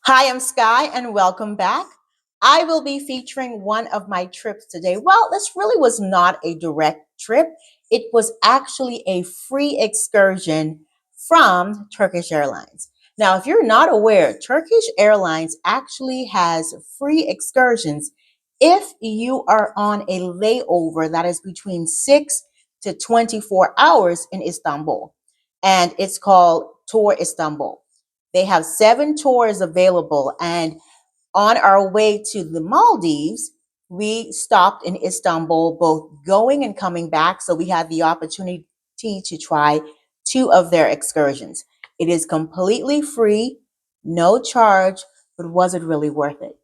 Hi, I'm Sky, and welcome back. I will be featuring one of my trips today. Well, this really was not a direct trip, it was actually a free excursion from Turkish Airlines. Now, if you're not aware, Turkish Airlines actually has free excursions if you are on a layover that is between 6 to 24 hours in Istanbul. And it's called Tour Istanbul. They have 7 tours available. And on our way to the Maldives, we stopped in Istanbul, both going and coming back. So we had the opportunity to try 2 of their excursions. It is completely free, no charge, but was it really worth it?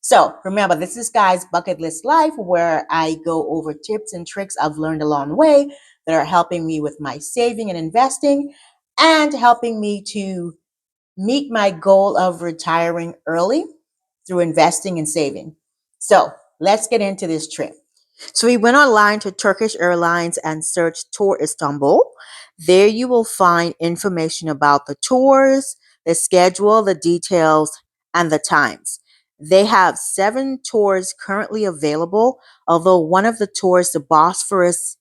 So remember, this is Guy's Bucket List Life, where I go over tips and tricks I've learned along the way that are helping me with my saving and investing and helping me to meet my goal of retiring early through investing and saving. So let's get into this trip. So we went online to Turkish Airlines and searched Tour Istanbul. There you will find information about the tours, the schedule, the details, and the times. They have 7 tours currently available, although one of the tours, the Bosphorus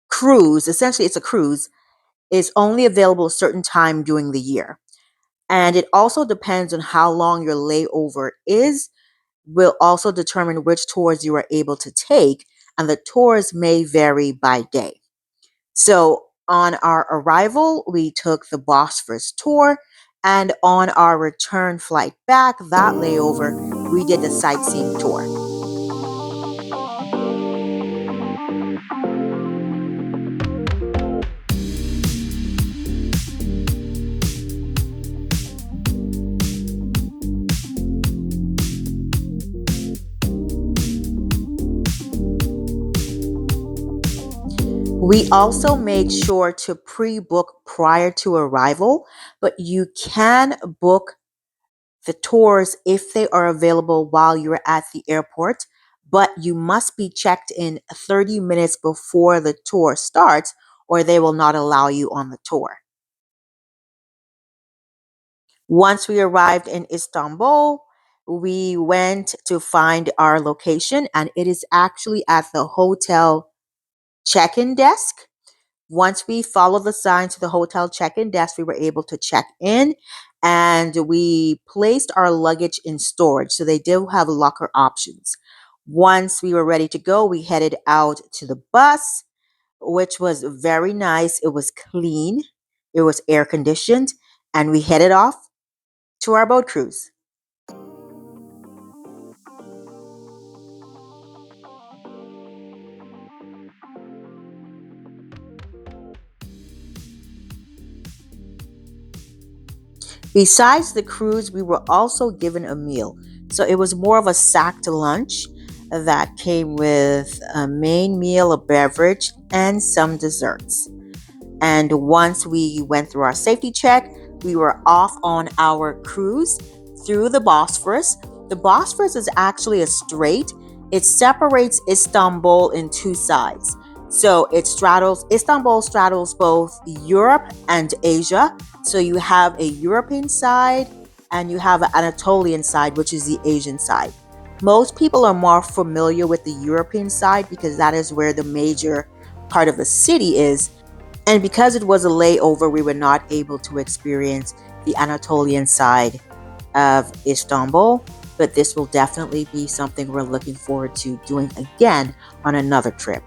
cruise, essentially it's a cruise, is only available a certain time during the year. And it also depends on how long your layover is, will also determine which tours you are able to take, and the tours may vary by day. So, on our arrival, we took the Bosphorus tour, and on our return flight back, that layover, we did the sightseeing tour. We also made sure to pre book prior to arrival, but you can book the tours if they are available while you're at the airport, but you must be checked in 30 minutes before the tour starts, or they will not allow you on the tour. Once we arrived in Istanbul, we went to find our location, and it is actually at the hotel check in desk. Once we followed the sign to the hotel check-in desk, we were able to check in and we placed our luggage in storage. So they do have locker options. Once we were ready to go, we headed out to the bus, which was very nice. It was clean, it was air conditioned, and we headed off to our boat cruise. Besides the cruise, we were also given a meal. So it was more of a sacked lunch that came with a main meal, a beverage, and some desserts. And once we went through our safety check, we were off on our cruise through the Bosphorus. The Bosphorus is actually a strait. It separates Istanbul in 2 sides. So Istanbul straddles both Europe and Asia. So you have a European side and you have an Anatolian side, which is the Asian side. Most people are more familiar with the European side because that is where the major part of the city is, and because it was a layover, we were not able to experience the Anatolian side of Istanbul. But this will definitely be something we're looking forward to doing again on another trip.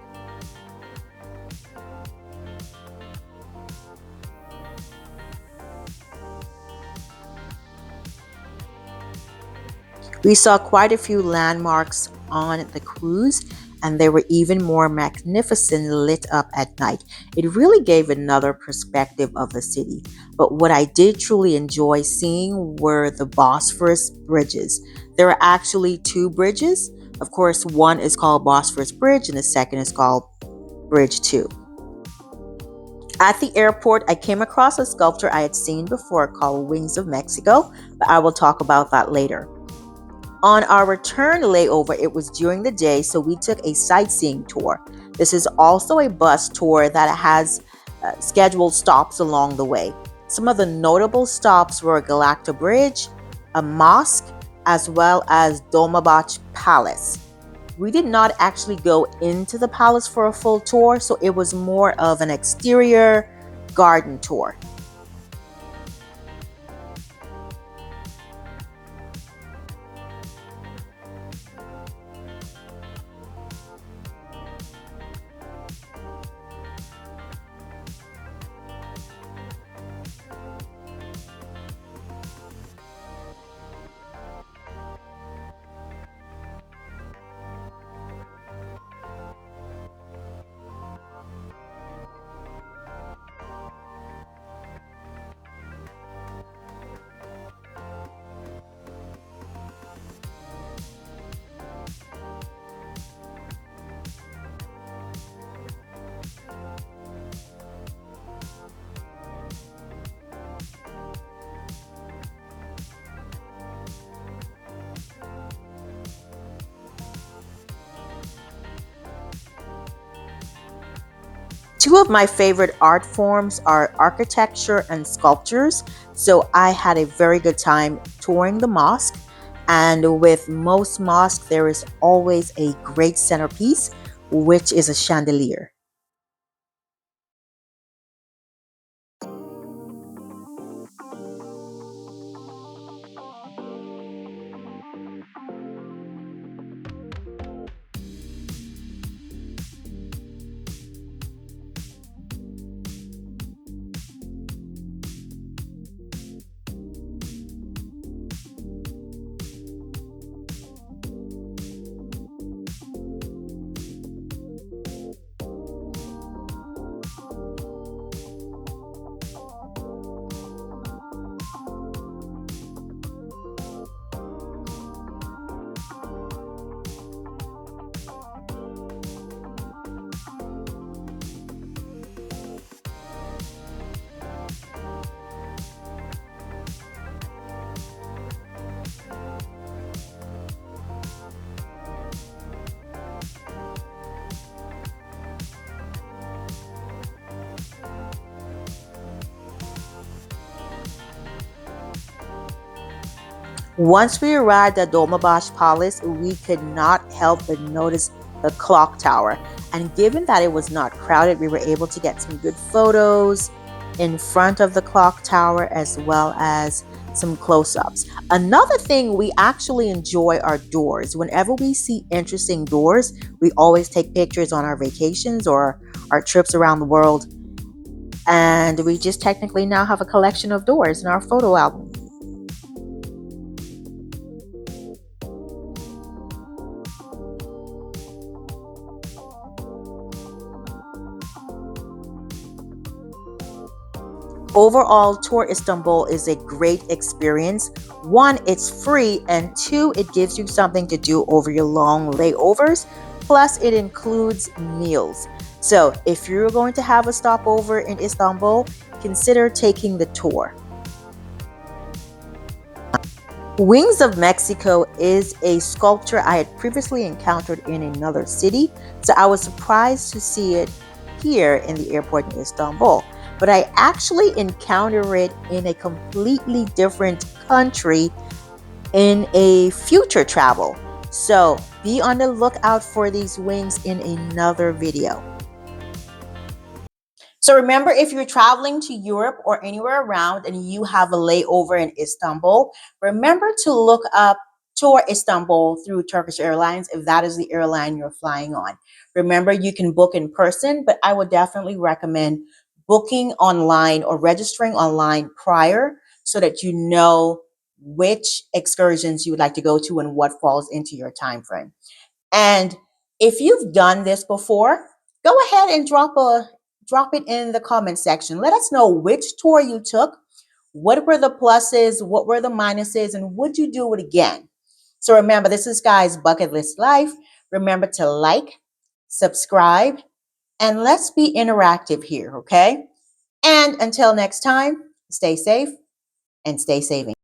We saw quite a few landmarks on the cruise, and they were even more magnificent lit up at night. It really gave another perspective of the city. But what I did truly enjoy seeing were the Bosphorus bridges. There are actually 2 bridges. Of course, one is called Bosphorus Bridge, and the second is called Bridge 2. At the airport, I came across a sculpture I had seen before called Wings of Mexico, but I will talk about that later. On our return layover, it was during the day, so we took a sightseeing tour. This is also a bus tour that has scheduled stops along the way. Some of the notable stops were Galacta Bridge, a mosque, as well as Dolmabahce Palace. We did not actually go into the palace for a full tour, so it was more of an exterior garden tour. Two of my favorite art forms are architecture and sculptures, so I had a very good time touring the mosque. And with most mosques, there is always a great centerpiece, which is a chandelier. Once we arrived at Dolmabahce Palace, we could not help but notice the clock tower. And given that it was not crowded, we were able to get some good photos in front of the clock tower as well as some close-ups. Another thing we actually enjoy are doors. Whenever we see interesting doors, we always take pictures on our vacations or our trips around the world. And we just technically now have a collection of doors in our photo album. Overall, Tour Istanbul is a great experience. One, it's free, and two, it gives you something to do over your long layovers. Plus, it includes meals. So, if you're going to have a stopover in Istanbul, consider taking the tour. Wings of Mexico is a sculpture I had previously encountered in another city, so I was surprised to see it here in the airport in Istanbul. But I actually encountered it in a completely different country in a future travel. So be on the lookout for these wings in another video. So remember, if you're traveling to Europe or anywhere around and you have a layover in Istanbul, remember to look up Tour Istanbul through Turkish Airlines if that is the airline you're flying on. Remember, you can book in person, but I would definitely recommend booking online or registering online prior so that you know which excursions you would like to go to and what falls into your time frame. And if you've done this before, go ahead and drop it in the comment section. Let us know which tour you took, what were the pluses, what were the minuses, and would you do it again? So remember, this is Guy's Bucket List Life. Remember to like, subscribe, and let's be interactive here, okay? And until next time, stay safe and stay saving.